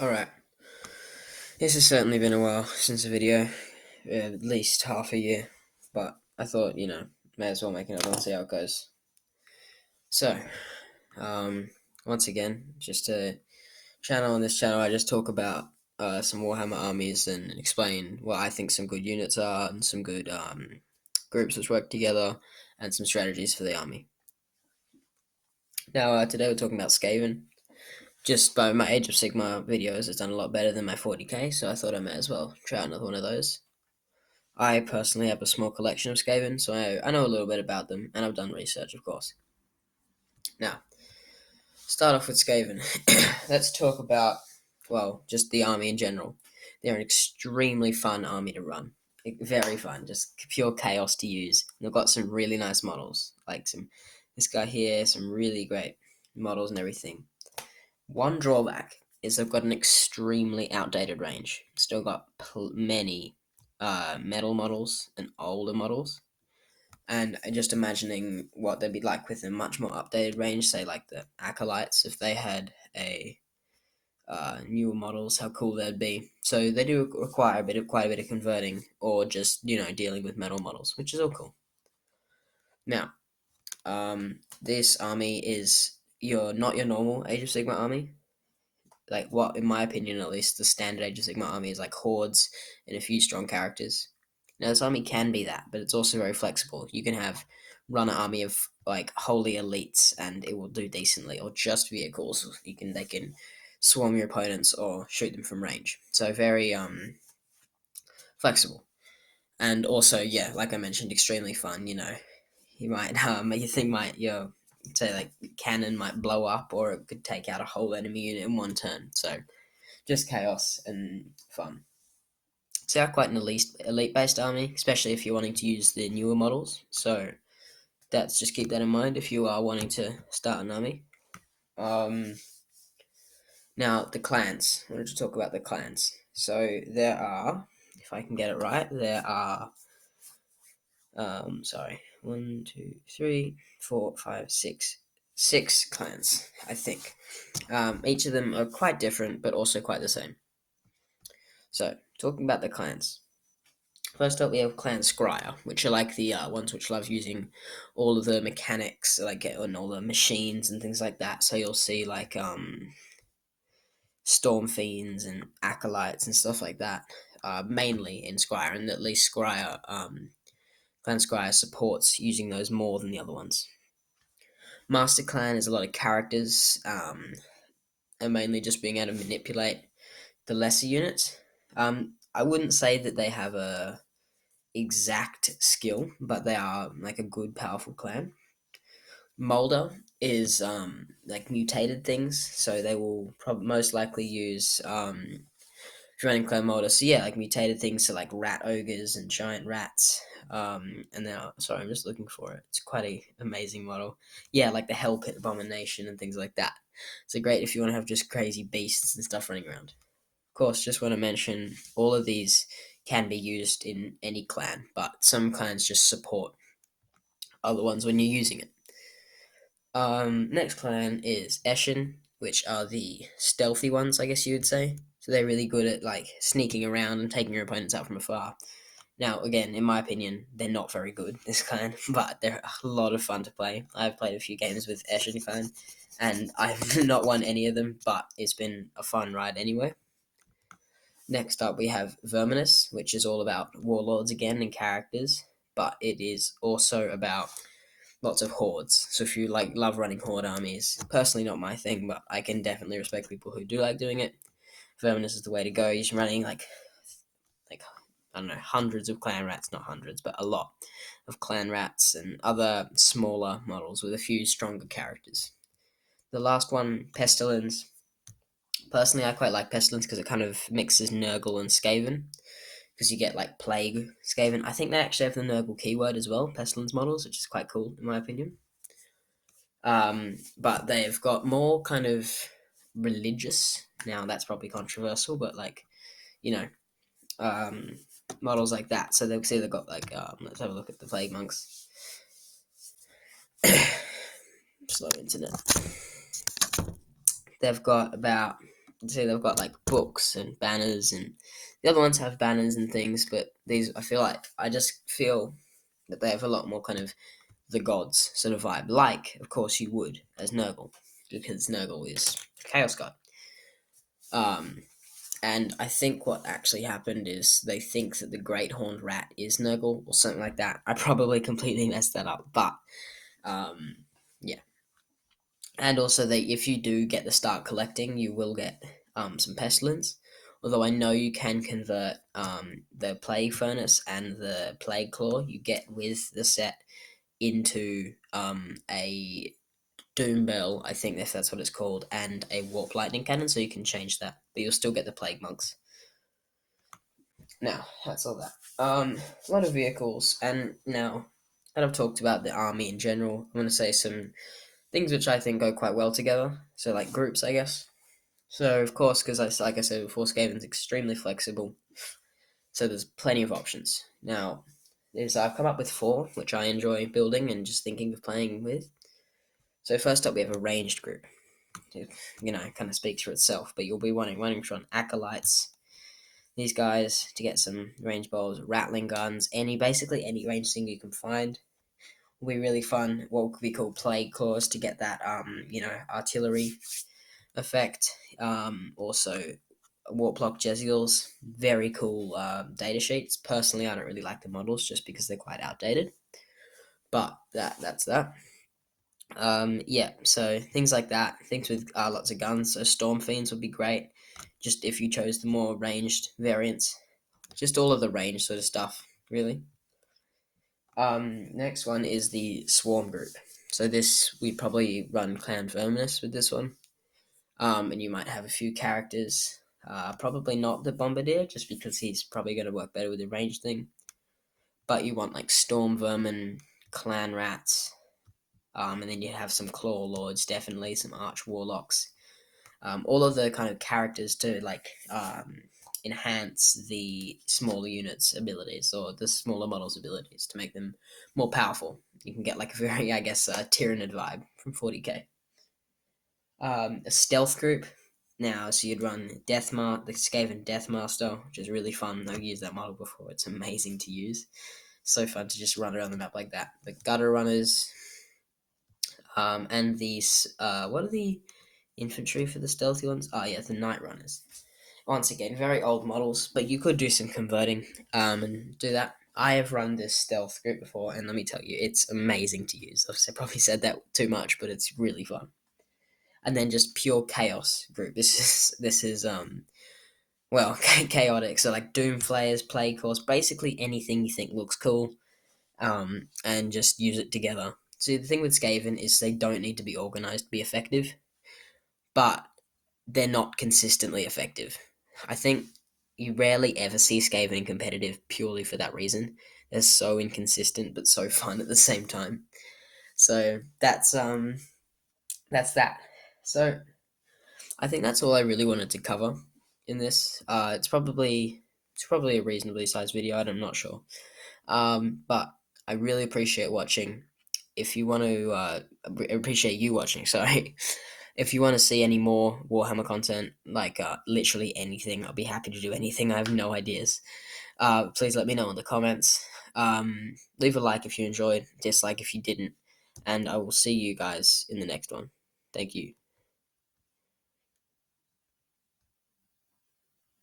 Alright, this has certainly been a while since a video, at least half a year, but I thought, may as well make another one, see how it goes. So, once again, just a channel on this channel, I just talk about some Warhammer armies and explain what I think some good units are and some good groups which work together and some strategies for the army. Now, today we're talking about Skaven. Just by my Age of Sigmar videos, it's done a lot better than my 40k, so I thought I might as well try out another one of those. I personally have a small collection of Skaven, so I know a little bit about them, and I've done research, of course. Now, start off with Skaven. Let's talk about, well, just the army in general. They're an extremely fun army to run. Very fun, just pure chaos to use. And they've got some really nice models, like this guy here, some really great models and everything. One drawback is they've got an extremely outdated range. Still got many metal models and older models. And just imagining what they'd be like with a much more updated range, say like the Acolytes, if they had a newer models, how cool they'd be. So they do require quite a bit of converting, or just dealing with metal models, which is all cool. Now, this army is not your normal Age of Sigmar army. Like, what, in my opinion at least, the standard Age of Sigmar army is like hordes and a few strong characters. Now, this army can be that, but it's also very flexible. You can run an army of like holy elites, and it will do decently, or just vehicles. They can swarm your opponents or shoot them from range. So very flexible, and also, yeah, like I mentioned, extremely fun. You might you think might say like cannon might blow up, or it could take out a whole enemy unit in one turn. So just chaos and fun. It's quite an elite based army, especially if you're wanting to use the newer models. So just keep that in mind if you are wanting to start an army. Um, Now the clans. I wanted to talk about the clans. So there are, if I can get it right, there are sorry, 6 clans, I think. Each of them are quite different, but also quite the same. So, talking about the clans. First up, we have Clan Scryer, which are like the ones which love using all of the mechanics, like and all the machines and things like that. So you'll see like Storm Fiends and Acolytes and stuff like that, mainly in Scryer, and at least Clan Scryer supports using those more than the other ones. Master Clan is a lot of characters, and mainly just being able to manipulate the lesser units. I wouldn't say that they have a exact skill, but they are like a good, powerful clan. Molder is like mutated things, so they will most likely use running clan Molder. So yeah, like mutated things, so like rat ogres and giant rats. And then sorry, I'm just looking for it. It's quite a amazing model. Yeah, like the Hell Pit Abomination and things like that. So great if you want to have just crazy beasts and stuff running around. Of course, just want to mention all of these can be used in any clan, but some clans just support other ones when you're using it. Next clan is Eshin, which are the stealthy ones, I guess you would say. So they're really good at like sneaking around and taking your opponents out from afar. Now, again, in my opinion, they're not very good, this clan, but they're a lot of fun to play. I've played a few games with Eshin clan, and I've not won any of them, but it's been a fun ride anyway. Next up, we have Verminus, which is all about warlords again and characters, but it is also about lots of hordes. So if you love running horde armies, personally not my thing, but I can definitely respect people who do like doing it. Verminus is the way to go. You're running like I don't know, hundreds of clan rats, not hundreds, but a lot of clan rats and other smaller models with a few stronger characters. The last one, Pestilence. Personally, I quite like Pestilence because it kind of mixes Nurgle and Skaven, because you get like Plague, Skaven. I think they actually have the Nurgle keyword as well, Pestilence models, which is quite cool in my opinion. But they've got more kind of religious. Now that's probably controversial, but like you know, um, models like that. So they've either got like let's have a look at the Plague Monks. Slow internet. They've got about see they've got like books and banners, and the other ones have banners and things. But these, I just feel that they have a lot more kind of the gods sort of vibe. Like, of course, you would as Nurgle, because Nurgle is Chaos God. Um, and I think what actually happened is they think that the Great Horned Rat is Nurgle or something like that. I probably completely messed that up, but um, yeah. And also, if you do get the start collecting, you will get some pestilence. Although I know you can convert the plague furnace and the plague claw you get with the set into a doom bell. I think if that's what it's called, and a warp lightning cannon, so you can change that, but you'll still get the plague monks. Now that's all that. A lot of vehicles, and now that I've talked about the army in general, I'm going to say some things which I think go quite well together. So like groups, I guess. So of course, because like I said before, Skaven's extremely flexible, so there's plenty of options. Now, I've come up with four, which I enjoy building and just thinking of playing with. So first up, we have a ranged group. It, kind of speaks for itself, but you'll be running from acolytes. These guys to get some range balls, rattling guns, basically any range thing you can find will be really fun. What could be called plague claws to get that artillery effect. Also, Warplock Jezreels, very cool data sheets. Personally, I don't really like the models just because they're quite outdated. But that's that. Yeah, so things like that. Things with lots of guns. So Storm Fiends would be great. Just if you chose the more ranged variants. Just all of the range sort of stuff, really. Next one is the Swarm group. So this, we probably run Clan Verminous with this one. And you might have a few characters. Probably not the Bombardier, just because he's probably going to work better with the range thing. But you want like Storm Vermin, Clan Rats, and then you have some Claw Lords, definitely some Arch Warlocks. All of the kind of characters to enhance the smaller units' abilities or the smaller models' abilities to make them more powerful. You can get like a very, I guess, Tyrannid vibe from 40k. A stealth group. Now, so you'd run the Skaven Deathmaster, which is really fun. I've used that model before. It's amazing to use. So fun to just run around the map like that. The Gutter Runners, and these, what are the infantry for the stealthy ones? Oh, yeah, the Night Runners. Once again, very old models, but you could do some converting and do that. I have run this stealth group before, and let me tell you, it's amazing to use. I've probably said that too much, but it's really fun. And then just pure chaos group. This is well, chaotic. So like Doom Flayers, Plague Cores, basically anything you think looks cool, and just use it together. So the thing with Skaven is they don't need to be organized to be effective, but they're not consistently effective. I think you rarely ever see Skaven in competitive purely for that reason. They're so inconsistent but so fun at the same time. So that's that. So I think that's all I really wanted to cover in this. It's probably a reasonably sized video. I'm not sure, but I really appreciate watching. If you want to, appreciate you watching. Sorry. If you want to see any more Warhammer content, like literally anything, I'll be happy to do anything. I have no ideas. Please let me know in the comments. Leave a like if you enjoyed, dislike if you didn't, and I will see you guys in the next one. Thank you.